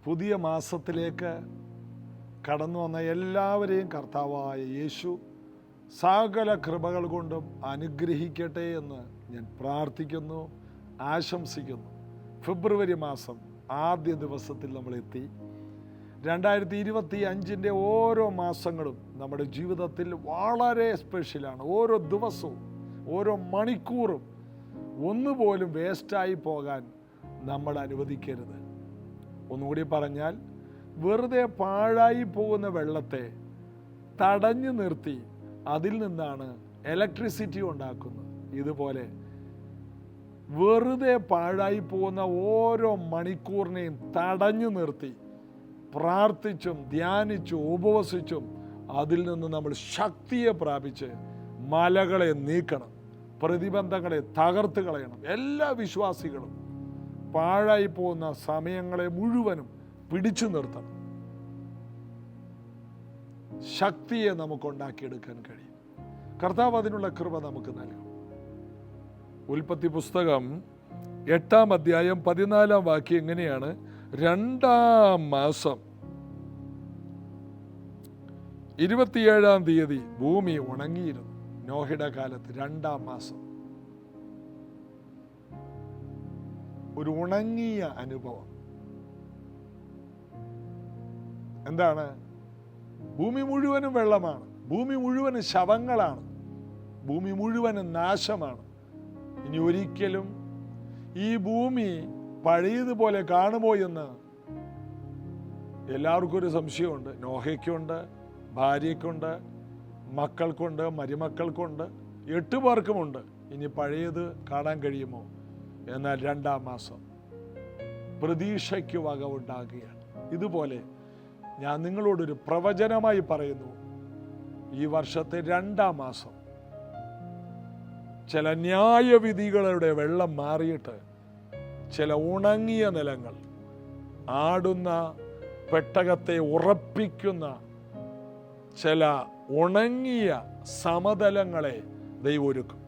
പുതിയ മാസത്തിലേക്ക് കടന്നു വന്ന എല്ലാവരെയും കർത്താവായ യേശു സകല കൃപകൾ കൊണ്ടും അനുഗ്രഹിക്കട്ടെ എന്ന് ഞാൻ പ്രാർത്ഥിക്കുന്നു, ആശംസിക്കുന്നു. ഫെബ്രുവരി മാസം ആദ്യ ദിവസത്തിൽ നമ്മളെത്തി. 2025 ഓരോ മാസങ്ങളും നമ്മുടെ ജീവിതത്തിൽ വളരെ സ്പെഷ്യലാണ്. ഓരോ ദിവസവും ഓരോ മണിക്കൂറും ഒന്നുപോലും വേസ്റ്റായി പോകാൻ നമ്മൾ അനുവദിക്കരുത്. ഒന്നുകൂടി പറഞ്ഞാൽ, വെറുതെ പാഴായി പോകുന്ന വെള്ളത്തെ തടഞ്ഞു നിർത്തി അതിൽ നിന്നാണ് ഇലക്ട്രിസിറ്റി ഉണ്ടാക്കുന്നത്. ഇതുപോലെ വെറുതെ പാഴായി പോകുന്ന ഓരോ മണിക്കൂറിനെയും തടഞ്ഞു നിർത്തി പ്രാർത്ഥിച്ചും ധ്യാനിച്ചും ഉപവസിച്ചും അതിൽ നിന്ന് നമ്മൾ ശക്തിയെ പ്രാപിച്ച് മലകളെ നീക്കണം, പ്രതിബന്ധങ്ങളെ തകർത്ത് കളയണം. എല്ലാ വിശ്വാസികളും പാഴായി പോകുന്ന സമയങ്ങളെ മുഴുവനും പിടിച്ചു നിർത്തണം. ശക്തിയെ നമുക്കുണ്ടാക്കിയെടുക്കാൻ കഴിയും. കർത്താവ് അതിനുള്ള കൃപ നമുക്ക് നൽകും. ഉൽപ്പത്തി പുസ്തകം 8-ാം അധ്യായം 14-ാം വാക്യം എങ്ങനെയാണ്? 2-ാം മാസം 27-ാം തീയതി ഭൂമി ഉണങ്ങിയിരുന്നു. നോഹയുടെ കാലത്ത് 2-ാം മാസം ഒരു ഉണങ്ങിയ അനുഭവം. എന്താണ്? ഭൂമി മുഴുവനും വെള്ളമാണ്, ഭൂമി മുഴുവനും ശവങ്ങളാണ്, ഭൂമി മുഴുവനും നാശമാണ്. ഇനി ഒരിക്കലും ഈ ഭൂമി പഴയതുപോലെ കാണുമോ എന്ന് എല്ലാവർക്കും ഒരു സംശയമുണ്ട്. നോഹയ്ക്കുണ്ട്, ഭാര്യയ്ക്കുണ്ട്, മക്കൾക്കുണ്ട്, മരുമക്കൾക്കുണ്ട്, 8 പേർക്കുമുണ്ട്. ഇനി പഴയത് കാണാൻ കഴിയുമോ? എന്നാൽ 2-ാം മാസം പ്രതീക്ഷയ്ക്ക് വക ഉണ്ടാകുകയാണ്. ഇതുപോലെ ഞാൻ നിങ്ങളോടൊരു പ്രവചനമായി പറയുന്നു. ഈ വർഷത്തെ 2-ാം മാസം ചില ന്യായവിധികളുടെ വെള്ളം മാറിയിട്ട് ചില ഉണങ്ങിയ നിലങ്ങൾ, ആടുന്ന പെട്ടകത്തെ ഉറപ്പിക്കുന്ന ചില ഉണങ്ങിയ സമതലങ്ങളെ ദൈവം ഒരുക്കും.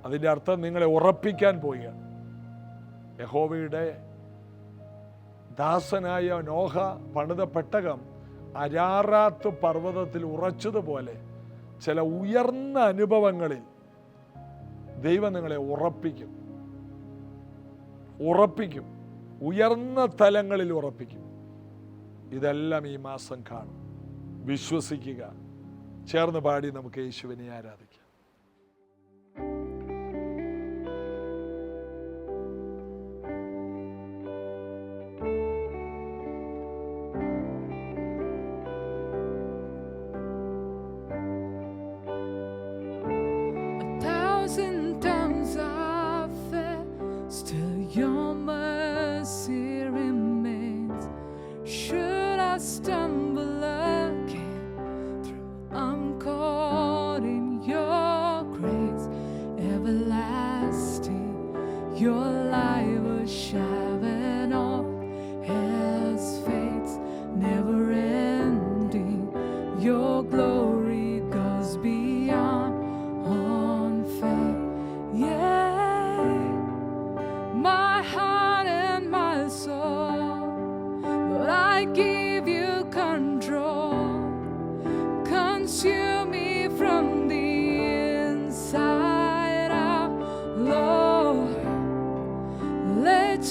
അതിൻ്റെ അർത്ഥം നിങ്ങളെ ഉറപ്പിക്കാൻ പോവുകയാണ്. യഹോവയുടെ ദാസനായ നോഹ പണിത പെട്ടകം അരാറാത്ത് പർവ്വതത്തിൽ ഉറച്ചതുപോലെ ചില ഉയർന്ന അനുഭവങ്ങളിൽ ദൈവം നിങ്ങളെ ഉറപ്പിക്കും, ഉയർന്ന തലങ്ങളിൽ ഉറപ്പിക്കും. ഇതെല്ലാം ഈ മാസം കാണും. വിശ്വസിക്കുക. ചേർന്ന് പാടി നമുക്ക് യേശുവിനെ ആരാധിക്കാം.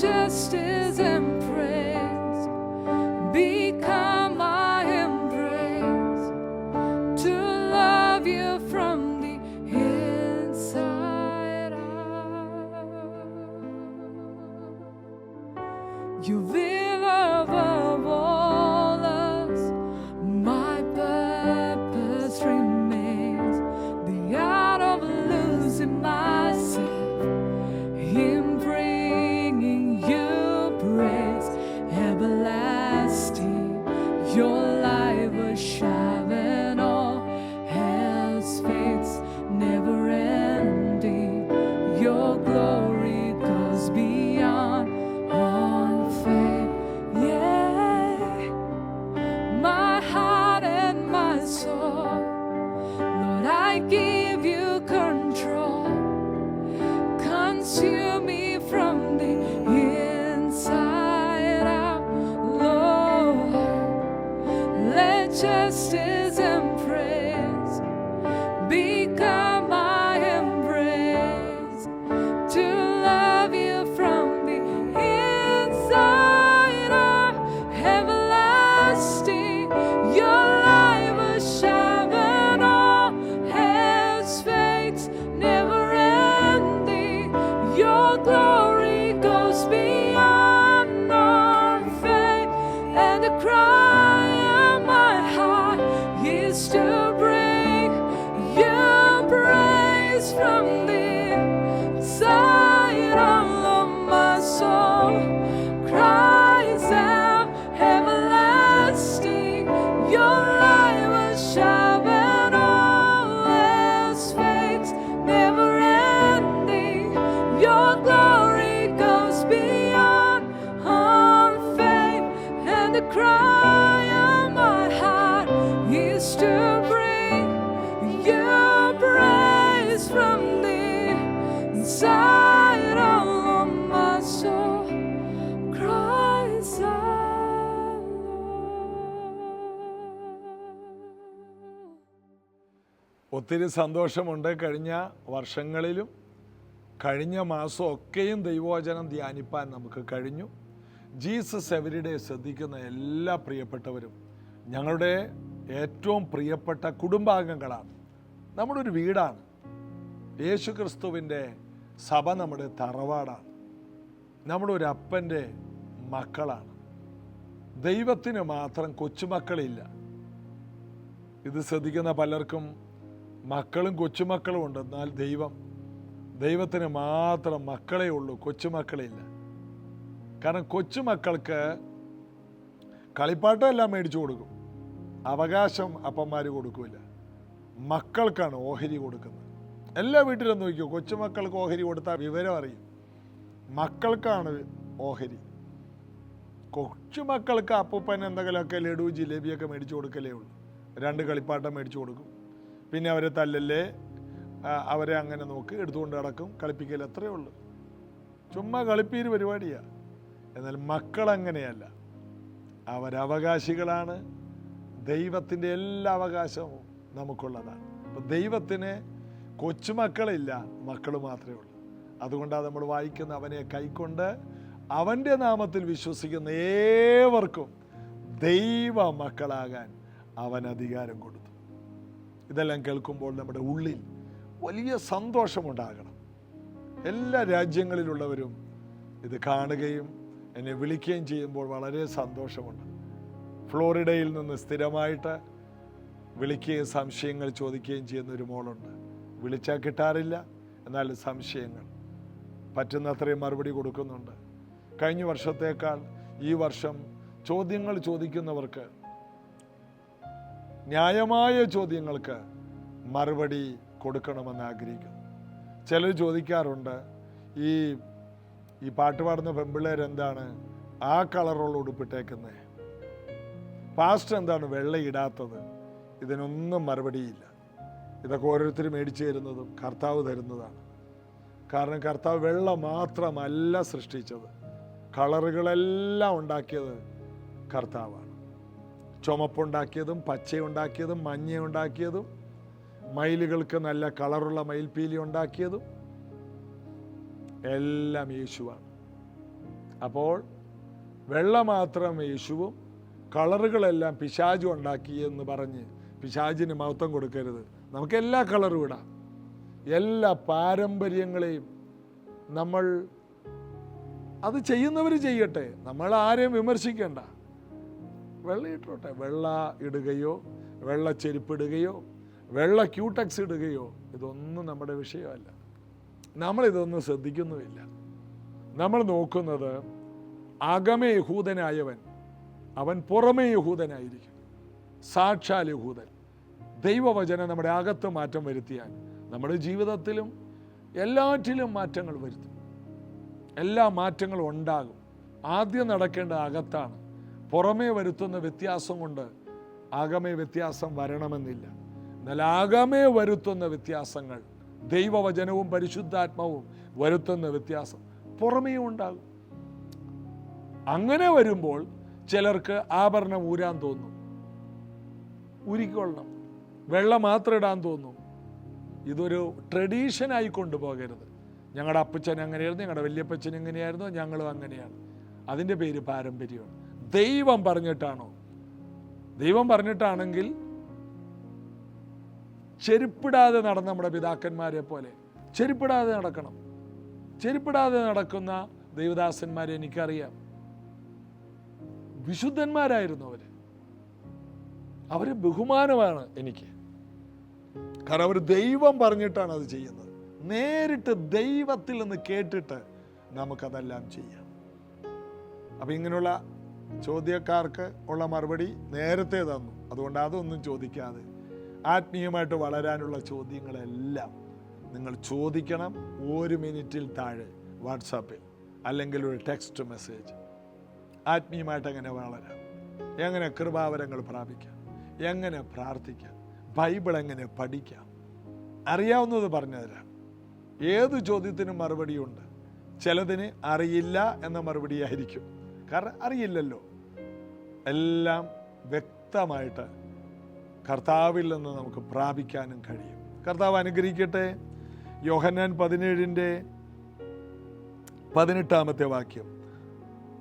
Justice and praise become my embrace, to love you from the inside out. You will above all us, my purpose remains, the art of losing myself in bringing you praise everlasting. Your light will shine and all hell's fates never ending. Your glory goes beyond all faith. Yeah, my heart and my soul, Lord, I give you control. Consume me from the inside out, Lord. And the cry of my heart is to bring your praise from the inside of my soul. Cries out everlasting, your light will shine and always fades, never ending. Your glory goes beyond on faith. And the cry of my heart is to bring your praise from the inside of my soul. Cries out, Lord. ഒത്തിരി സന്തോഷമുണ്ട്. കഴിഞ്ഞ വർഷങ്ങളിലും കഴിഞ്ഞ മാസം ഒക്കെയും ദൈവവചനം ധ്യാനിപ്പാൻ നമുക്ക് കഴിഞ്ഞു. ജീസസ് എവരിഡേ ശ്രദ്ധിക്കുന്ന എല്ലാ പ്രിയപ്പെട്ടവരും ഞങ്ങളുടെ ഏറ്റവും പ്രിയപ്പെട്ട കുടുംബാംഗങ്ങളാണ്. നമ്മുടെ ഒരു വീടാണ്. യേശു ക്രിസ്തുവിൻ്റെ സഭ നമ്മുടെ തറവാടാണ്. നമ്മുടെ ഒരു അപ്പൻ്റെ മക്കളാണ്. ദൈവത്തിന് മാത്രം കൊച്ചുമക്കളില്ല. ഇത് ശ്രദ്ധിക്കുന്ന പലർക്കും മക്കളും കൊച്ചുമക്കളും ഉണ്ട്. എന്നാൽ ദൈവത്തിന് മാത്രം മക്കളേ ഉള്ളൂ, കൊച്ചുമക്കളില്ല. കാരണം കൊച്ചുമക്കൾക്ക് കളിപ്പാട്ടം എല്ലാം മേടിച്ചു കൊടുക്കും, അവകാശം അപ്പന്മാർ കൊടുക്കില്ല. മക്കൾക്കാണ് ഓഹരി കൊടുക്കുന്നത്. എല്ലാ വീട്ടിലും നോക്കിയോ, കൊച്ചുമക്കൾക്ക് ഓഹരി കൊടുത്താൽ വിവരം അറിയും. മക്കൾക്കാണ് ഓഹരി. കൊച്ചുമക്കൾക്ക് അപ്പൂപ്പൻ എന്തെങ്കിലുമൊക്കെ ലഡു ജിലേബിയൊക്കെ മേടിച്ചു കൊടുക്കലേ ഉള്ളൂ. 2 കളിപ്പാട്ടം മേടിച്ചു കൊടുക്കും. പിന്നെ അവരെ തല്ലല്ലേ, അവരെ അങ്ങനെ നോക്കി എടുത്തുകൊണ്ട് നടക്കും, കളിപ്പിക്കൽ, അത്രയേ ഉള്ളൂ. ചുമ്മാ കളിപ്പീര് പരിപാടിയാണ്. എന്നാൽ മക്കളങ്ങനെയല്ല, അവരവകാശികളാണ്. ദൈവത്തിൻ്റെ എല്ലാ അവകാശവും നമുക്കുള്ളതാണ്. അപ്പം ദൈവത്തിന് കൊച്ചുമക്കളില്ല, മക്കൾ മാത്രമേ ഉള്ളൂ. അതുകൊണ്ടാണ് നമ്മൾ വായിക്കുന്ന, അവനെ കൈക്കൊണ്ട് അവൻ്റെ നാമത്തിൽ വിശ്വസിക്കുന്ന ഏവർക്കും ദൈവ മക്കളാകാൻ അവൻ അധികാരം കൊടുത്തു. ഇതെല്ലാം കേൾക്കുമ്പോൾ നമ്മുടെ ഉള്ളിൽ വലിയ സന്തോഷമുണ്ടാകണം. എല്ലാ രാജ്യങ്ങളിലുള്ളവരും ഇത് കാണുകയും എന്നെ വിളിക്കുകയും ചെയ്യുമ്പോൾ വളരെ സന്തോഷമുണ്ട്. ഫ്ലോറിഡയിൽ നിന്ന് സ്ഥിരമായിട്ട് വിളിക്കുകയും സംശയങ്ങൾ ചോദിക്കുകയും ചെയ്യുന്ന ഒരു മോളുണ്ട്. വിളിച്ചാൽ കിട്ടാറില്ല, എന്നാൽ സംശയങ്ങൾ പറ്റുന്നത്രയും മറുപടി കൊടുക്കുന്നുണ്ട്. കഴിഞ്ഞ വർഷത്തേക്കാൾ ഈ വർഷം ചോദ്യങ്ങൾ ചോദിക്കുന്നവർക്ക്, ന്യായമായ ചോദ്യങ്ങൾക്ക് മറുപടി കൊടുക്കണമെന്ന് ആഗ്രഹിക്കുന്നു. ചിലർ ചോദിക്കാറുണ്ട്, ഈ പാട്ട് പാടുന്ന പെൺപിള്ളേരെന്താണ് ആ കളറുള്ള ഉടുപ്പിട്ടേക്കുന്നത്, പാസ്റ്റർ എന്താണ് വെള്ളയിടാത്തത്? ഇതിനൊന്നും മറുപടിയില്ല. ഇതൊക്കെ ഓരോരുത്തർ മേടിച്ചു തരുന്നതും കർത്താവ് തരുന്നതാണ്. കാരണം കർത്താവ് വെള്ള മാത്രമല്ല സൃഷ്ടിച്ചത്, കളറുകളെല്ലാം ഉണ്ടാക്കിയത് കർത്താവാണ്. ചുമപ്പുണ്ടാക്കിയതും പച്ചയുണ്ടാക്കിയതും മഞ്ഞയുണ്ടാക്കിയതും മയിലുകൾക്ക് നല്ല കളറുള്ള മയിൽപ്പീലി ഉണ്ടാക്കിയതും എല്ലാം യേശുവാണ്. അപ്പോൾ വെള്ള മാത്രം യേശുവും കളറുകളെല്ലാം പിശാചും ഉണ്ടാക്കിയെന്ന് പറഞ്ഞ് പിശാചിന് മഹത്വം കൊടുക്കരുത്. നമുക്ക് എല്ലാ കളറും ഇടാം. എല്ലാ പാരമ്പര്യങ്ങളെയും നമ്മൾ അത് ചെയ്യുന്നവർ ചെയ്യട്ടെ, നമ്മൾ ആരെയും വിമർശിക്കേണ്ട. വെള്ള ഇട്ടോട്ടെ. വെള്ള ഇടുകയോ വെള്ള ചെരുപ്പിടുകയോ വെള്ള ക്യൂടെക്സ് ഇടുകയോ ഇതൊന്നും നമ്മുടെ വിഷയമല്ല. നമ്മളിതൊന്നും ശ്രദ്ധിക്കുന്നുമില്ല. നമ്മൾ നോക്കുന്നത് അകമേ യഹൂദനായവൻ അവൻ പുറമേ യഹൂദനായിരിക്കും. സാക്ഷാൽ യഹൂദൻ. ദൈവവചനം നമ്മുടെ അകത്ത് മാറ്റം വരുത്തിയാൽ നമ്മുടെ ജീവിതത്തിലും എല്ലാറ്റിലും മാറ്റങ്ങൾ വരുത്തും. എല്ലാ മാറ്റങ്ങളും ഉണ്ടാകും. ആദ്യം നടക്കേണ്ട അകത്താണ്. പുറമേ വരുത്തുന്ന വ്യത്യാസം കൊണ്ട് അകമേ വ്യത്യാസം വരണമെന്നില്ല. എന്നാൽ അകമേ വരുത്തുന്ന വ്യത്യാസങ്ങൾ, ദൈവവചനവും പരിശുദ്ധാത്മാവും വരുത്തുന്ന വ്യത്യാസം പുറമേ ഉണ്ടാകും. അങ്ങനെ വരുമ്പോൾ ചിലർക്ക് ആഭരണം ഊരാൻ തോന്നും, ഊരിക്കൊള്ളണം. വെള്ള മാത്രം ഇടാൻ തോന്നും. ഇതൊരു ട്രഡീഷനായി കൊണ്ടുപോകരുത്. ഞങ്ങളുടെ അപ്പച്ചൻ അങ്ങനെയായിരുന്നു, ഞങ്ങളുടെ വല്യപ്പച്ചൻ എങ്ങനെയായിരുന്നു, ഞങ്ങളും അങ്ങനെയാണ്. അതിൻ്റെ പേര് പാരമ്പര്യമാണ്. ദൈവം പറഞ്ഞിട്ടാണോ? ദൈവം പറഞ്ഞിട്ടാണെങ്കിൽ ചെരുപ്പിടാതെ നടന്ന നമ്മുടെ പിതാക്കന്മാരെ പോലെ ചെരുപ്പിടാതെ നടക്കണം. ചെരുപ്പിടാതെ നടക്കുന്ന ദൈവദാസന്മാരെ എനിക്കറിയാം. വിശുദ്ധന്മാരായിരുന്നു അവർ ബഹുമാനമാണ് എനിക്ക്. കാരണം അവർ ദൈവം പറഞ്ഞിട്ടാണ് അത് ചെയ്യുന്നത്. നേരിട്ട് ദൈവത്തിൽ നിന്ന് കേട്ടിട്ട് നമുക്കതെല്ലാം ചെയ്യാം. അപ്പം ഇങ്ങനെയുള്ള ചോദ്യക്കാർക്ക് ഉള്ള മറുപടി നേരത്തെ തന്നു. അതുകൊണ്ട് അതൊന്നും ചോദിക്കാതെ ആത്മീയമായിട്ട് വളരാനുള്ള ചോദ്യങ്ങളെല്ലാം നിങ്ങൾ ചോദിക്കണം. 1 മിനിറ്റിൽ താഴെ വാട്സാപ്പിൽ അല്ലെങ്കിൽ ഒരു ടെക്സ്റ്റ് മെസ്സേജ്. ആത്മീയമായിട്ട് എങ്ങനെ വളരാം, എങ്ങനെ കൃപാവരങ്ങൾ പ്രാപിക്കാം, എങ്ങനെ പ്രാർത്ഥിക്കാം, ബൈബിൾ എങ്ങനെ പഠിക്കാം, അറിയാവുന്നത് പറഞ്ഞുതരാം. ഏത് ചോദ്യത്തിനും മറുപടിയുണ്ട്. ചിലതിന് അറിയില്ല എന്ന മറുപടി ആയിരിക്കും, കാരണം അറിയില്ലല്ലോ. എല്ലാം വ്യക്തമായിട്ട് കർത്താവിൽ നിന്ന് നമുക്ക് പ്രാപിക്കാനും കഴിയും. കർത്താവ് അനുഗ്രഹിക്കട്ടെ. യോഹന്നാൻ 17:18 വാക്യം,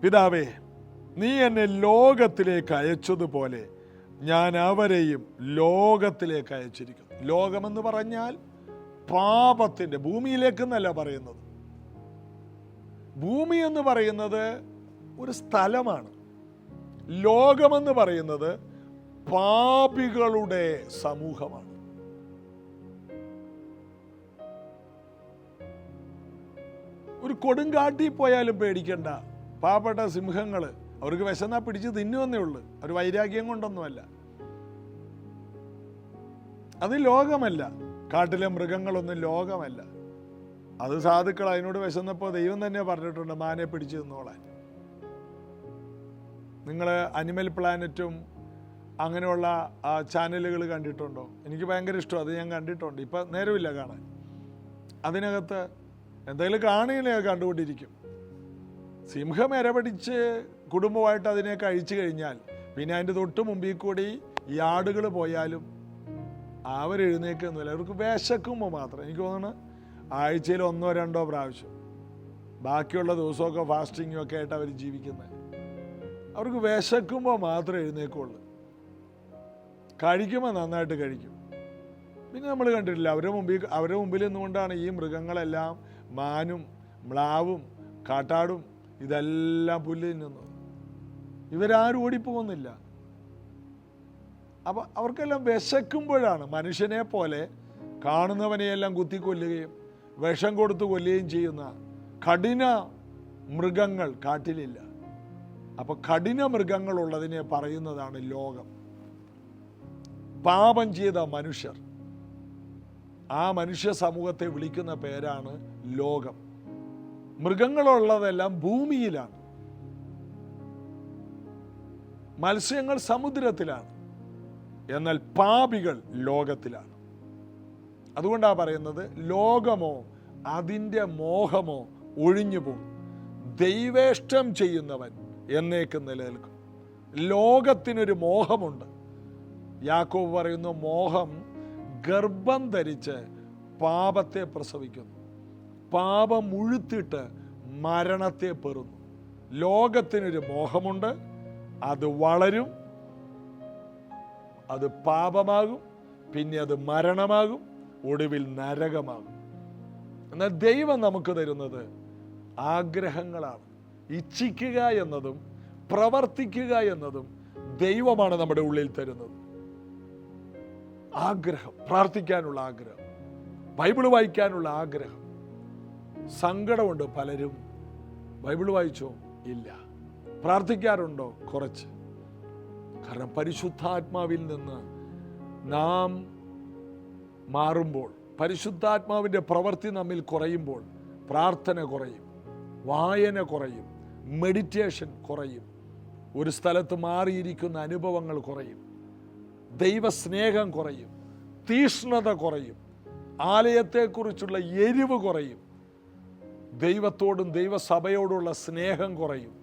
പിതാവേ, നീ എന്നെ ലോകത്തിലേക്ക് അയച്ചതുപോലെ ഞാൻ അവരെയും ലോകത്തിലേക്ക് അയച്ചിരിക്കുന്നു. ലോകമെന്ന് പറഞ്ഞാൽ പാപത്തിൻ്റെ, ഭൂമിയിലേക്കെന്നല്ല പറയുന്നത്. ഭൂമി എന്ന് പറയുന്നത് ഒരു സ്ഥലമാണ്. ലോകമെന്ന് പറയുന്നത് പാപികളുടെ സമൂഹമാണ്. ഒരു കൊടുങ്കാട്ടിൽ പോയാലും പേടിക്കണ്ട. പാവപ്പെട്ട സിംഹങ്ങൾ, അവർക്ക് വിശന്നാ പിടിച്ച് തിന്നുവെന്നേ ഉള്ളൂ. ഒരു വൈരാഗ്യം കൊണ്ടൊന്നുമല്ല. അത് ലോകമല്ല. കാട്ടിലെ മൃഗങ്ങളൊന്നും ലോകമല്ല. അത് സാധുക്കൾ. അതിനോട് വിശന്നപ്പോൾ ദൈവം തന്നെ പറഞ്ഞിട്ടുണ്ട് മാനെ പിടിച്ച് തിന്നോളാൻ. നിങ്ങൾ അനിമൽ പ്ലാനറ്റും അങ്ങനെയുള്ള ചാനലുകൾ കണ്ടിട്ടുണ്ടോ? എനിക്ക് ഭയങ്കര ഇഷ്ടം. അത് ഞാൻ കണ്ടിട്ടുണ്ട്. ഇപ്പം നേരമില്ല കാണാൻ. അതിനകത്ത് എന്തെങ്കിലും കാണുകയാണെങ്കിൽ കണ്ടുകൊണ്ടിരിക്കും. സിംഹം ഇരപിടിച്ച് കുടുംബമായിട്ട് അതിനെ കഴിച്ചു കഴിഞ്ഞാൽ പിന്നെ അതിൻ്റെ തൊട്ട് മുമ്പിൽ കൂടി ഈ ആടുകൾ പോയാലും അവരെഴുന്നേക്കൊന്നുമില്ല. അവർക്ക് വിശക്കുമ്പോൾ മാത്രം. എനിക്ക് തോന്നുന്നു ആഴ്ചയിൽ 1-2 പ്രാവശ്യം. ബാക്കിയുള്ള ദിവസമൊക്കെ ഫാസ്റ്റിങ്ങും ഒക്കെ ആയിട്ട് അവർ ജീവിക്കുന്നത്. അവർക്ക് വിശക്കുമ്പോൾ മാത്രമേ എഴുന്നേക്കുള്ളൂ. കഴിക്കുമ്പോൾ നന്നായിട്ട് കഴിക്കും. പിന്നെ നമ്മൾ കണ്ടിട്ടില്ല, അവരുടെ മുമ്പിൽ നിന്നുകൊണ്ടാണ് ഈ മൃഗങ്ങളെല്ലാം, മാനും മ്ലാവും കാട്ടാടും ഇതെല്ലാം പുല്ല് തിന്നുന്നത്. ഇവരാരും ഓടിപ്പോകുന്നില്ല. അപ്പം അവർക്കെല്ലാം വിശക്കുമ്പോഴാണ് മനുഷ്യനെ പോലെ കാണുന്നവനെയെല്ലാം കുത്തിക്കൊല്ലുകയും വിഷം കൊടുത്ത് കൊല്ലുകയും ചെയ്യുന്ന കഠിന മൃഗങ്ങൾ കാട്ടിലില്ല. അപ്പം കഠിന മൃഗങ്ങളുള്ളതിനെ പറയുന്നതാണ് ലോകം. പാപം ചെയ്ത മനുഷ്യർ, ആ മനുഷ്യ സമൂഹത്തെ വിളിക്കുന്ന പേരാണ് ലോകം. മൃഗങ്ങളുള്ളതെല്ലാം ഭൂമിയിലാണ്. മത്സ്യങ്ങൾ സമുദ്രത്തിലാണ്. എന്നാൽ പാപികൾ ലോകത്തിലാണ്. അതുകൊണ്ടാണ് പറയുന്നത്, ലോകമോ അതിൻ്റെ മോഹമോ ഒഴിഞ്ഞു പോകും, ദൈവേഷ്ടം ചെയ്യുന്നവൻ എന്നേക്കും നിലനിൽക്കും. ലോകത്തിനൊരു മോഹമുണ്ട്. യാക്കോബ് പറയുന്നു, മോഹം ഗർഭം ധരിച്ച് പാപത്തെ പ്രസവിക്കുന്നു, പാപം മുഴുത്തിട്ട് മരണത്തെ പെറുന്നു. ലോകത്തിനൊരു മോഹമുണ്ട്. അത് വളരും, അത് പാപമാകും, പിന്നെ അത് മരണമാകും, ഒടുവിൽ നരകമാകും. എന്നാൽ ദൈവം നമുക്ക് തരുന്നത് ആഗ്രഹങ്ങളാണ്. ഇച്ഛിക്കുക എന്നതും പ്രവർത്തിക്കുക എന്നതും ദൈവമാണ് നമ്മുടെ ഉള്ളിൽ തരുന്നത്. ആഗ്രഹം, പ്രാർത്ഥിക്കാനുള്ള ആഗ്രഹം, ബൈബിൾ വായിക്കാനുള്ള ആഗ്രഹം. സങ്കടമുണ്ട് പലരും. ബൈബിൾ വായിച്ചോ? ഇല്ല. പ്രാർത്ഥിക്കാറുണ്ടോ? കുറച്ച്. കാരണം പരിശുദ്ധാത്മാവിൽ നിന്ന് നാം മാറുമ്പോൾ, പരിശുദ്ധാത്മാവിൻ്റെ പ്രവൃത്തി നമ്മിൽ കുറയുമ്പോൾ പ്രാർത്ഥന കുറയും, വായന കുറയും, മെഡിറ്റേഷൻ കുറയും, ഒരു സ്ഥലത്ത് മാറിയിരിക്കുന്ന അനുഭവങ്ങൾ കുറയും, ദൈവസ്നേഹം കുറയും, തീഷ്ണത കുറയും, ആലയത്തെക്കുറിച്ചുള്ള എരിവ് കുറയും, ദൈവത്തോടും ദൈവസഭയോടുള്ള സ്നേഹം കുറയും.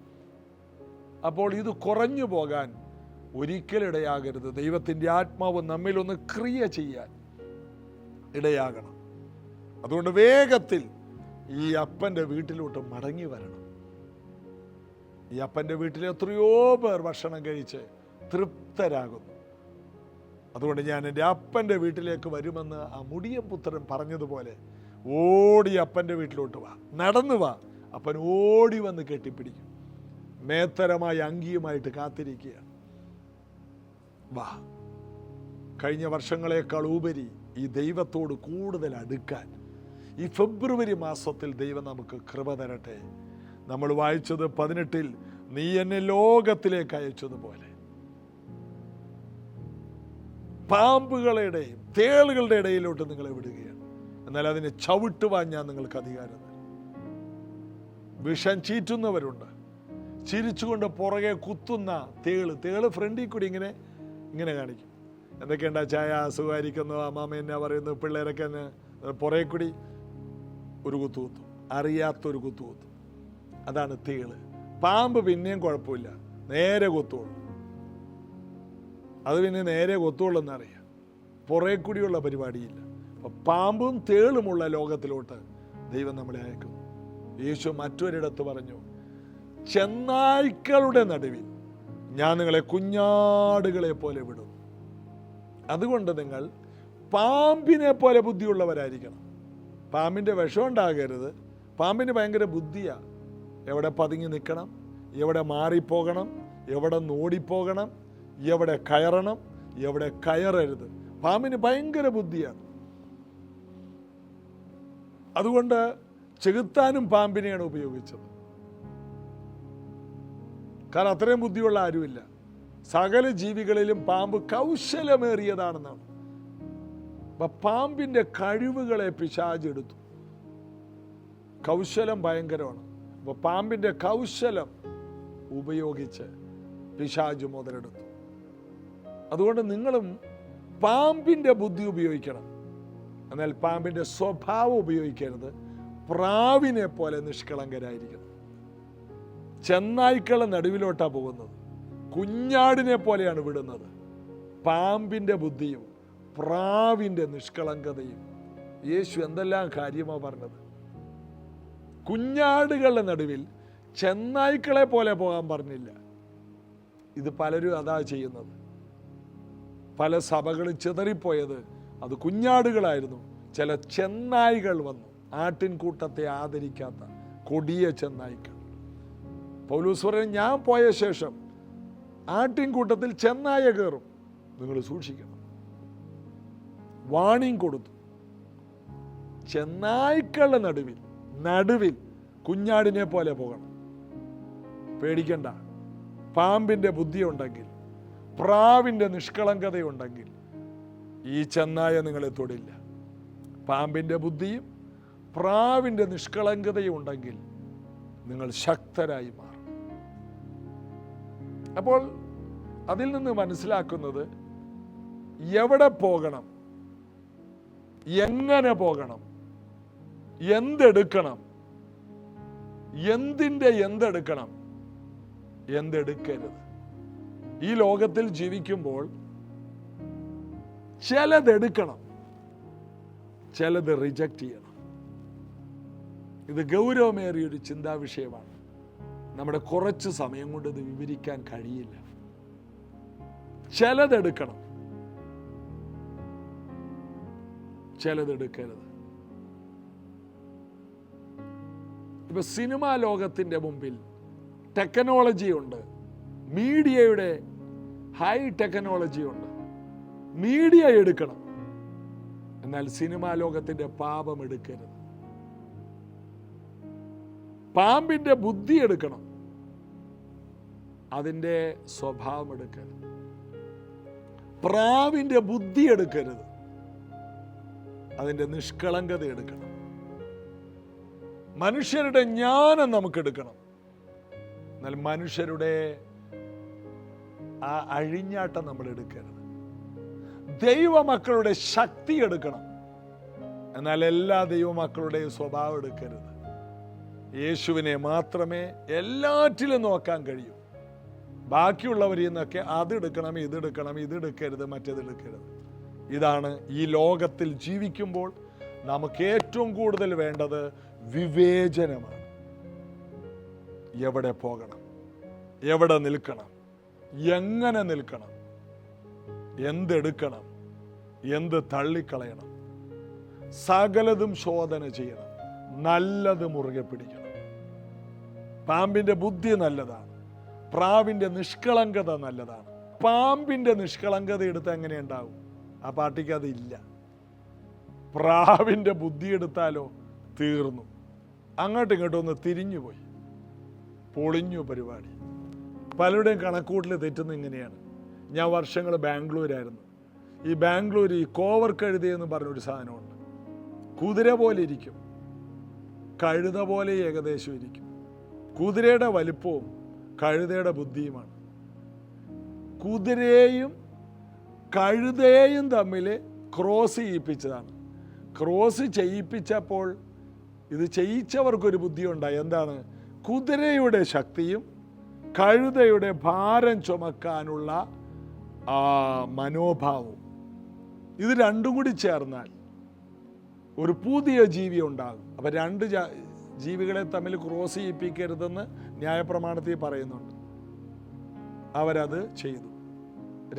അപ്പോൾ ഇത് കുറഞ്ഞു പോകാൻ ഒരിക്കലിടയാകരുത്. ദൈവത്തിൻ്റെ ആത്മാവ് നമ്മിലൊന്ന് ക്രിയ ചെയ്യാൻ ഇടയാകണം. അതുകൊണ്ട് വേഗത്തിൽ ഈ അപ്പൻ്റെ വീട്ടിലോട്ട് മടങ്ങി വരണം. ഈ അപ്പൻ്റെ വീട്ടിൽ എത്രയോ പേർ ഭക്ഷണം കഴിച്ച് തൃപ്തരാകുന്നു. അതുകൊണ്ട് ഞാൻ എൻ്റെ അപ്പൻ്റെ വീട്ടിലേക്ക് വരുമെന്ന് ആ മുടിയൻ പുത്രൻ പറഞ്ഞതുപോലെ ഓടി അപ്പൻ്റെ വീട്ടിലോട്ട് വാ, നടന്നു വാ. അപ്പൻ ഓടി വന്ന് കെട്ടിപ്പിടിക്കും. മേത്തരമായ അങ്കിയുമായിട്ട് കാത്തിരിക്കുകയാണ്. വാ, കഴിഞ്ഞ വർഷങ്ങളെക്കാൾ ഉപരി ഈ ദൈവത്തോട് കൂടുതൽ അടുക്കാൻ ഈ ഫെബ്രുവരി മാസത്തിൽ ദൈവം നമുക്ക് കൃപ തരട്ടെ. നമ്മൾ വായിച്ചത് 18 നീ എന്നെ ലോകത്തിലേക്ക് അയച്ചതുപോലെ. പാമ്പുകളുടെയും തേളുകളുടെ ഇടയിലോട്ട് നിങ്ങളെ വിടുകയാണ്. എന്നാൽ അതിനെ ചവിട്ടുവാൻ ഞാൻ നിങ്ങൾക്ക് അധികാരം തരും. വിഷം ചീറ്റുന്നവരുണ്ട്, ചിരിച്ചുകൊണ്ട് പുറകെ കുത്തുന്ന തേള് ഫ്രണ്ടിൽ കൂടി ഇങ്ങനെ കാണിക്കും. എന്തൊക്കെയുണ്ടാ ചായ, സുഖമായിരിക്കുന്നു, അമ്മാമ്മ എന്നാ പറയുന്നു, പിള്ളേരൊക്കെ പുറകെ കൂടി ഒരു കുത്തുകുത്തും, അറിയാത്തൊരു കുത്തുകുത്തും. അതാണ് തേള്. പാമ്പ് പിന്നെയും കുഴപ്പമില്ല, നേരെ കൊത്തുള്ളൂ. അത് പിന്നെ നേരെ കൊത്തുള്ളൂ എന്നറിയാം, പുറകെ കൂടിയുള്ള പരിപാടിയില്ല. അപ്പം പാമ്പും തേളുമുള്ള ലോകത്തിലോട്ട് ദൈവം നമ്മളെ അയക്കുന്നു. യേശു മറ്റൊരിടത്ത് പറഞ്ഞു, ചെന്നായ്ക്കളുടെ നടുവിൽ ഞാൻ നിങ്ങളെ കുഞ്ഞാടുകളെ പോലെ വിടും. അതുകൊണ്ട് നിങ്ങൾ പാമ്പിനെ പോലെ ബുദ്ധിയുള്ളവരായിരിക്കണം. പാമ്പിൻ്റെ വിഷം ഉണ്ടാകരുത്. പാമ്പിന് ഭയങ്കര ബുദ്ധിയാണ്. എവിടെ പതുങ്ങി നിൽക്കണം, എവിടെ മാറിപ്പോകണം, എവിടെ നോടിപ്പോകണം, എവിടെ കയറണം, എവിടെ കയറരുത്. പാമ്പിന് ഭയങ്കര ബുദ്ധിയാണ്. അതുകൊണ്ട് ചെകുത്താനും പാമ്പിനെയാണ് ഉപയോഗിച്ചത്. കാരണം അത്രയും ബുദ്ധിയുള്ള ആരുമില്ല. സകല ജീവികളിലും പാമ്പ് കൗശലമേറിയതാണെന്നാണ്. അപ്പൊ പാമ്പിന്റെ കഴിവുകളെ പിശാചെടുത്തു. കൗശലം ഭയങ്കരമാണ്. അപ്പൊ പാമ്പിന്റെ കൗശലം ഉപയോഗിച്ച് പിശാച് മുതലെടുത്തു. അതുകൊണ്ട് നിങ്ങളും പാമ്പിന്റെ ബുദ്ധി ഉപയോഗിക്കണം. എന്നാൽ പാമ്പിന്റെ സ്വഭാവം ഉപയോഗിക്കരുത്. പ്രാവിനെ പോലെ നിഷ്കളങ്കരായിരിക്കണം. ചെന്നായ്ക്കളെ നടുവിലോട്ടാണ് പോകുന്നത്, കുഞ്ഞാടിനെ പോലെയാണ് വിടുന്നത്. പാമ്പിന്റെ ബുദ്ധിയും പ്രാവിന്റെ നിഷ്കളങ്കതയും. യേശു എന്തെല്ലാം കാര്യമാണ് പറഞ്ഞത്. കുഞ്ഞാടുകളുടെ നടുവിൽ ചെന്നായ്ക്കളെ പോലെ പോകാൻ പറഞ്ഞില്ല. ഇത് പലരും അതാ ചെയ്യുന്നത്. പല സഭകളും ചിതറിപ്പോയത് അത് കുഞ്ഞാടുകളായിരുന്നു. ചില ചെന്നായ്കൾ വന്നു, ആട്ടിൻകൂട്ടത്തെ ആദരിക്കാത്ത കൊടിയ ചെന്നായ്ക്കൾ. പൗലോസ് പറഞ്ഞു, ഞാൻ പോയ ശേഷം ആട്ടിൻകൂട്ടത്തിൽ ചെന്നായ കയറും, നിങ്ങൾ സൂക്ഷിക്കണം. വാണിംഗ് കൊടുത്തു. ചെന്നായ്ക്കളുടെ നടുവിൽ കുഞ്ഞാടിനെ പോലെ പോകണം. പേടിക്കണ്ട. പാമ്പിന്റെ ബുദ്ധിയുണ്ടെങ്കിൽ, പ്രാവിന്റെ നിഷ്കളങ്കതയുണ്ടെങ്കിൽ ഈ ചെന്നായ നിങ്ങളെ തൊടില്ല. പാമ്പിന്റെ ബുദ്ധിയും പ്രാവിന്റെ നിഷ്കളങ്കതയും ഉണ്ടെങ്കിൽ നിങ്ങൾ ശക്തരായി മാറും. അപ്പോൾ അതിൽ നിന്ന് മനസ്സിലാക്കുന്നത്, എവിടെ പോകണം, എങ്ങനെ പോകണം, എന്തെടുക്കണം, എന്തെടുക്കണം, എന്തെടുക്കരുത്. ഈ ലോകത്തിൽ ജീവിക്കുമ്പോൾ ചിലതെടുക്കണം, ചിലത് റിജക്റ്റ് ചെയ്യണം. ഇത് ഗൗരവമേറിയൊരു ചിന്താ വിഷയമാണ്. നമ്മുടെ കുറച്ച് സമയം കൊണ്ട് ഇത് വിവരിക്കാൻ കഴിയില്ല. ചിലതെടുക്കണം, ചിലതെടുക്കരുത്. ഇപ്പൊ സിനിമാ ലോകത്തിന്റെ മുമ്പിൽ ടെക്നോളജി ഉണ്ട്, മീഡിയയുടെ ഹൈ ടെക്നോളജി ഉണ്ട്. മീഡിയ എടുക്കണം, എന്നാൽ സിനിമാ ലോകത്തിന്റെ പാപം എടുക്കരുത്. പാമ്പിന്റെ ബുദ്ധി എടുക്കണം, അതിൻ്റെ സ്വഭാവം എടുക്കരുത്. പ്രാവിന്റെ ബുദ്ധി എടുക്കരുത്, അതിൻ്റെ നിഷ്കളങ്കത എടുക്കണം. മനുഷ്യരുടെ ജ്ഞാനം നമുക്ക് എടുക്കണം, എന്നാൽ മനുഷ്യരുടെ ആ അഴിഞ്ഞാട്ടം നമ്മൾ എടുക്കരുത്. ദൈവമക്കളുടെ ശക്തി എടുക്കണം, എന്നാൽ എല്ലാ ദൈവമക്കളുടെയും സ്വഭാവം എടുക്കരുത്. യേശുവിനെ മാത്രമേ എല്ലാറ്റിലും നോക്കാൻ കഴിയൂ. ബാക്കിയുള്ളവരിൽ നിന്നൊക്കെ അതെടുക്കണം, ഇതെടുക്കണം, ഇതെടുക്കരുത്, മറ്റേതെടുക്കരുത്. ഇതാണ് ഈ ലോകത്തിൽ ജീവിക്കുമ്പോൾ നമുക്ക് ഏറ്റവും കൂടുതൽ വേണ്ടത് വിവേചനമാണ്. എവിടെ പോകണം, എവിടെ നിൽക്കണം, എങ്ങനെ നിൽക്കണം, എന്തെടുക്കണം, എന്ത് തള്ളിക്കളയണം, സകലതും ശോധന ചെയ്യണം, നല്ലത് മുറുകെ പിടിക്കണം. പാമ്പിന്റെ ബുദ്ധി നല്ലതാണ്, പ്രാവിൻ്റെ നിഷ്കളങ്കത നല്ലതാണ്. പാമ്പിൻ്റെ നിഷ്കളങ്കത എടുത്ത് എങ്ങനെ ഉണ്ടാവും? ആ പാർട്ടിക്ക് അതില്ല. പ്രാവിൻ്റെ ബുദ്ധി എടുത്താലോ തീർന്നു. അങ്ങോട്ടും ഇങ്ങോട്ടും ഒന്ന് തിരിഞ്ഞുപോയി, പൊളിഞ്ഞു പരിപാടി. പലരുടെയും കണക്കൂട്ടിൽ തെറ്റുന്ന ഇങ്ങനെയാണ്. ഞാൻ വർഷങ്ങൾ ബാംഗ്ലൂരായിരുന്നു. ഈ ബാംഗ്ലൂർ ഈ കോവർ കഴുത എന്ന് പറഞ്ഞൊരു സാധനമുണ്ട്. കുതിര പോലെ ഇരിക്കും, കഴുത പോലെ ഏകദേശം ഇരിക്കും. കുതിരയുടെ വലിപ്പവും കഴുതയുടെ ബുദ്ധിയുമാണ്. കുതിരയെയും കഴുതയെയും തമ്മിൽ ക്രോസ് ചെയ്യിപ്പിച്ചതാണ്. ക്രോസ് ചെയ്യിപ്പിച്ചപ്പോൾ ഇത് ചെയ്യിച്ചവർക്കൊരു ബുദ്ധിയുണ്ടായി. എന്താണ്? കുതിരയുടെ ശക്തിയും കഴുതയുടെ ഭാരം ചുമക്കാനുള്ള മനോഭാവവും, ഇത് രണ്ടും കൂടി ചേർന്നാൽ ഒരു പുതിയ ജീവി ഉണ്ടാകും. അപ്പം രണ്ട് ജീവികളെ തമ്മിൽ ക്രോസ് ചെയ്യിപ്പിക്കരുതെന്ന് ന്യായപ്രമാണത്തിൽ പറയുന്നുണ്ട്. അവരത് ചെയ്തു.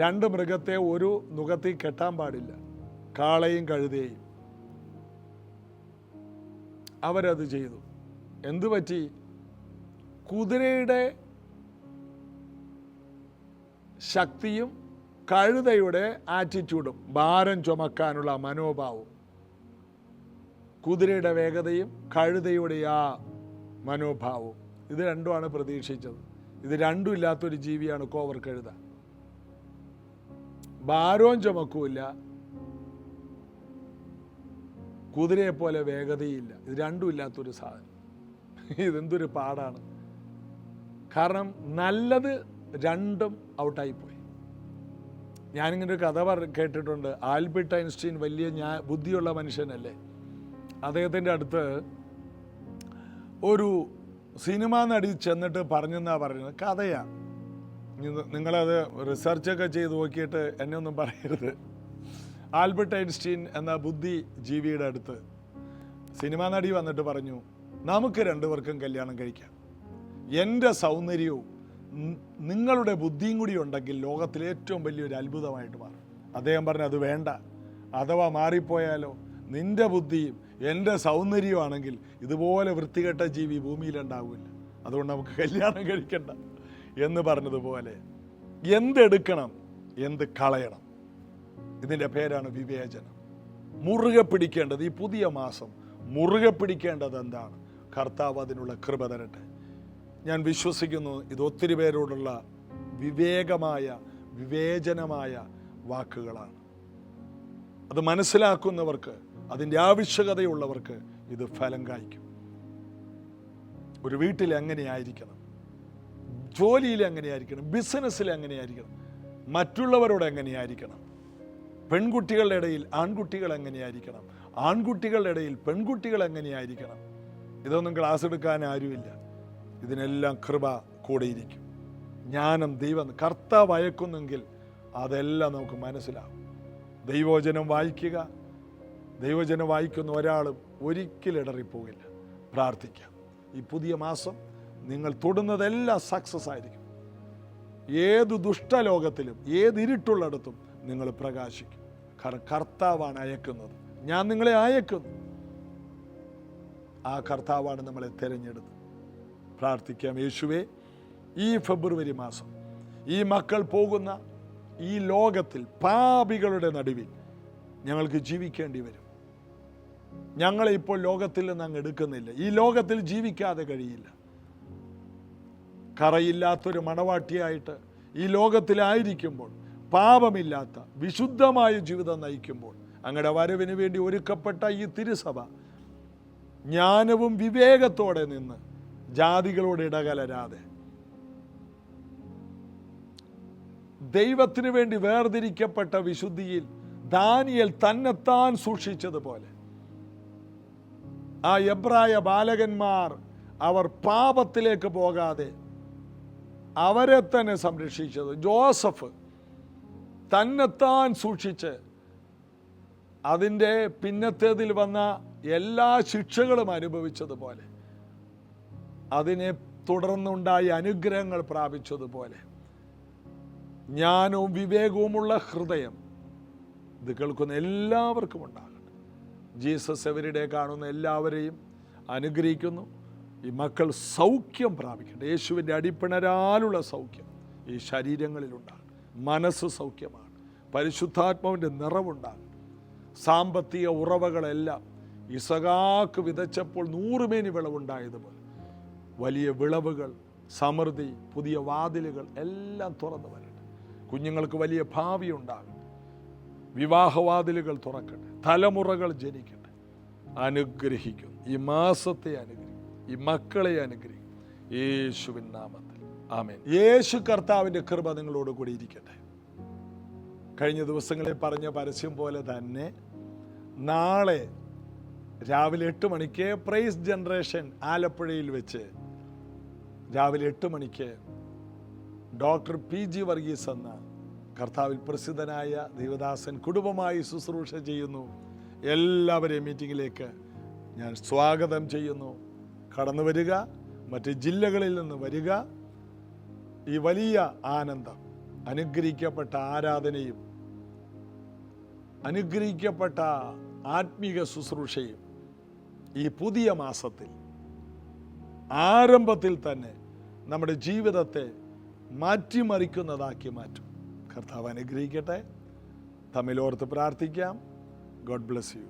രണ്ട് മൃഗത്തെ ഒരു നുകത്തിൽ കെട്ടാൻ പാടില്ല, കാളയും കഴുതയും. അവരത് ചെയ്തു. എന്തു പറ്റി? കുതിരയുടെ ശക്തിയും കഴുതയുടെ ആറ്റിറ്റ്യൂഡും, ഭാരം ചുമക്കാനുള്ള മനോഭാവവും, കുതിരയുടെ വേഗതയും കഴുതയുടെ ആ മനോഭാവവും, ഇത് രണ്ടുമാണ് പ്രതീക്ഷിച്ചത്. ഇത് രണ്ടും ഇല്ലാത്തൊരു ജീവിയാണ് കോവർ കഴുത. ഭാരവും ചുമക്കൂല്ല, കുതിരയെ പോലെ വേഗതയില്ല. ഇത് രണ്ടും ഇല്ലാത്തൊരു സാധനം. ഇതെന്തൊരു പാടാണ്. കാരണം നല്ലത് രണ്ടും ഔട്ടായിപ്പോയി. ഞാനിങ്ങനെ ഒരു കഥ കേട്ടിട്ടുണ്ട്. ആൽബർട്ട് ഐൻസ്റ്റീൻ വലിയ ബുദ്ധിയുള്ള മനുഷ്യനല്ലേ. അദ്ദേഹത്തിൻ്റെ അടുത്ത് ഒരു സിനിമാ നടി ചെന്നിട്ട് പറഞ്ഞെന്നാ പറയുന്നത്. കഥയാണ്, നിങ്ങളത് റിസർച്ചൊക്കെ ചെയ്ത് നോക്കിയിട്ട് എന്നെ ഒന്നും പറയരുത്. ആൽബർട്ട് ഐൻസ്റ്റീൻ എന്ന ബുദ്ധിജീവിയുടെ അടുത്ത് സിനിമാ നടി വന്നിട്ട് പറഞ്ഞു, നമുക്ക് രണ്ടുപേർക്കും കല്യാണം കഴിക്കാം. എൻ്റെ സൗന്ദര്യവും നിങ്ങളുടെ ബുദ്ധിയും കൂടി ഉണ്ടെങ്കിൽ ലോകത്തിലെ ഏറ്റവും വലിയൊരു അത്ഭുതമായിട്ട് മാറും. അദ്ദേഹം പറഞ്ഞു, അത് വേണ്ട. അഥവാ മാറിപ്പോയാലോ? നിൻ്റെ ബുദ്ധിയും എൻ്റെ സൗന്ദര്യമാണെങ്കിൽ ഇതുപോലെ വൃത്തികെട്ട ജീവി ഭൂമിയിലുണ്ടാവില്ല. അതുകൊണ്ട് നമുക്ക് കല്യാണം കഴിക്കണ്ട എന്ന് പറഞ്ഞതുപോലെ എന്തെടുക്കണം, എന്ത് കളയണം, ഇതിൻ്റെ പേരാണ് വിവേചനം. മുറുകെ പിടിക്കേണ്ടത്, ഈ പുതിയ മാസം മുറുകെ പിടിക്കേണ്ടത് എന്താണ്? കർത്താവ് അതിനുള്ള കൃപ തരട്ടെ. ഞാൻ വിശ്വസിക്കുന്നു ഇത് ഒത്തിരി പേരോടുള്ള വിവേചനമായ വാക്കുകളാണ്. അത് മനസ്സിലാക്കുന്നവർക്ക്, അതിൻ്റെ ആവശ്യകതയുള്ളവർക്ക് ഇത് ഫലം കായ്ക്കും. ഒരു വീട്ടിൽ എങ്ങനെയായിരിക്കണം, ജോലിയിൽ എങ്ങനെയായിരിക്കണം, ബിസിനസ്സിൽ എങ്ങനെയായിരിക്കണം, മറ്റുള്ളവരോട് എങ്ങനെയായിരിക്കണം, പെൺകുട്ടികളുടെ ഇടയിൽ ആൺകുട്ടികൾ എങ്ങനെയായിരിക്കണം, ആൺകുട്ടികളുടെ ഇടയിൽ പെൺകുട്ടികൾ എങ്ങനെയായിരിക്കണം, ഇതൊന്നും ക്ലാസ് എടുക്കാൻ ആരുമില്ല. ഇതിനെല്ലാം കൃപ കൂടെയിരിക്കും. ജ്ഞാനം ദൈവം കർത്താവ് അയക്കുന്നെങ്കിൽ അതെല്ലാം നമുക്ക് മനസ്സിലാവും. ദൈവവചനം വായിക്കുക. ദൈവവചനം വായിക്കുന്ന ഒരാളും ഒരിക്കലും ഇടറിപ്പോകില്ല. പ്രാർത്ഥിക്കാം. ഈ പുതിയ മാസം നിങ്ങൾ തൊടുന്നതെല്ലാം സക്സസ് ആയിരിക്കും. ഏത് ദുഷ്ടലോകത്തിലും ഏത് ഇരുട്ടുള്ളിടത്തും നിങ്ങൾ പ്രകാശിക്കും. കാരണം കർത്താവാണ് അയക്കുന്നത്. ഞാൻ നിങ്ങളെ അയക്കുന്നു. ആ കർത്താവാണ് നമ്മളെ തിരഞ്ഞെടുത്തത്. പ്രാർത്ഥിക്കാം. യേശുവേ, ഈ ഫെബ്രുവരി മാസം ഈ മക്കൾ പോകുന്ന ഈ ലോകത്തിൽ പാപികളുടെ നടുവിൽ ഞങ്ങൾക്ക് ജീവിക്കേണ്ടി വരും. ഞങ്ങളെ ഇപ്പോൾ ലോകത്തിൽ നിന്ന് അങ്ങ് എടുക്കുന്നില്ല. ഈ ലോകത്തിൽ ജീവിക്കാതെ കഴിയില്ല. കറയില്ലാത്തൊരു മണവാട്ടിയായിട്ട് ഈ ലോകത്തിലായിരിക്കുമ്പോൾ, പാപമില്ലാത്ത വിശുദ്ധമായ ജീവിതം നയിക്കുമ്പോൾ, അങ്ങയുടെ വരവിന് വേണ്ടി ഒരുക്കപ്പെട്ട ഈ തിരുസഭ ജ്ഞാനവും വിവേകത്തോടെ നിന്ന് ജാതികളോട് ഇടകലരാതെ ദൈവത്തിന് വേണ്ടി വേർതിരിക്കപ്പെട്ട വിശുദ്ധിയിൽ ദാനിയേൽ തന്നെത്താൻ സൂക്ഷിച്ചതുപോലെ ആ എബ്രായ ബാലകന്മാർ അവർ പാപത്തിലേക്ക് പോകാതെ അവരെ തന്നെ സംരക്ഷിച്ചത്, ജോസഫ് തന്നെത്താൻ സൂക്ഷിച്ച് അതിൻ്റെ പിന്നത്തേതിൽ വന്ന എല്ലാ ശിക്ഷകളും അനുഭവിച്ചതുപോലെ, അതിനെ തുടർന്നുണ്ടായ അനുഗ്രഹങ്ങൾ പ്രാപിച്ചതുപോലെ ജ്ഞാനവും വിവേകവുമുള്ള ഹൃദയം ഇത് കേൾക്കുന്ന എല്ലാവർക്കും ഉണ്ടാകട്ടെ. ജീസസ് എവരിഡേ കാണുന്ന എല്ലാവരെയും അനുഗ്രഹിക്കുന്നു. ഈ മക്കൾ സൗഖ്യം പ്രാപിക്കട്ടെ. യേശുവിൻ്റെ അടിപ്പിണരാലുള്ള സൗഖ്യം ഈ ശരീരങ്ങളിലുണ്ടാകും. മനസ്സ് സൗഖ്യമാണ്. പരിശുദ്ധാത്മാവിൻ്റെ നിറവുണ്ടാകും. സാമ്പത്തിക ഉറവകളെല്ലാം ഇസഹാക്ക് വിതച്ചപ്പോൾ 100 മേനി വിളവുണ്ടായതുപോലെ വലിയ വിളവുകൾ, സമൃദ്ധി, പുതിയ വാതിലുകൾ എല്ലാം തുറന്നു വരട്ടെ. കുഞ്ഞുങ്ങൾക്ക് വലിയ ഭാവി ഉണ്ടാകും. വിവാഹവാതിലുകൾ തുറക്കട്ടെ. തലമുറകൾ ജനിക്കട്ടെ. അനുഗ്രഹിക്കും. ഈ മാസത്തെ അനുഗ്രഹിക്കും. ഈ മക്കളെ അനുഗ്രഹിക്കും. യേശുവിൻ നാമത്തിൽ ആമേൻ. യേശു കർത്താവിൻ്റെ കൃപ നിങ്ങളോട് കൂടി ഇരിക്കട്ടെ. കഴിഞ്ഞ ദിവസങ്ങളിൽ പറഞ്ഞ പരസ്യം പോലെ തന്നെ നാളെ രാവിലെ 8 മണിക്ക് പ്രൈസ് ജനറേഷൻ ആലപ്പുഴയിൽ വെച്ച് രാവിലെ 8 മണിക്ക് ഡോക്ടർ PG വർഗീസ് എന്ന കർത്താവിൽ പ്രസിദ്ധനായ ദൈവദാസൻ കുടുംബമായി ശുശ്രൂഷ ചെയ്യുന്നു. എല്ലാവരെയും മീറ്റിങ്ങിലേക്ക് ഞാൻ സ്വാഗതം ചെയ്യുന്നു. കടന്നു വരിക. മറ്റ് ജില്ലകളിൽ നിന്ന് വരിക. ഈ വലിയ ആനന്ദം, അനുഗ്രഹിക്കപ്പെട്ട ആരാധനയും അനുഗ്രഹിക്കപ്പെട്ട ആത്മീക ശുശ്രൂഷയും ഈ പുതിയ മാസത്തിൽ ആരംഭത്തിൽ തന്നെ നമ്മുടെ ജീവിതത്തെ മാറ്റിമറിക്കുന്നതാക്കി മാറ്റും. കർത്താവ് അനുഗ്രഹിക്കട്ടെ. തമ്മിലോർത്ത് പ്രാർത്ഥിക്കാം. God bless you.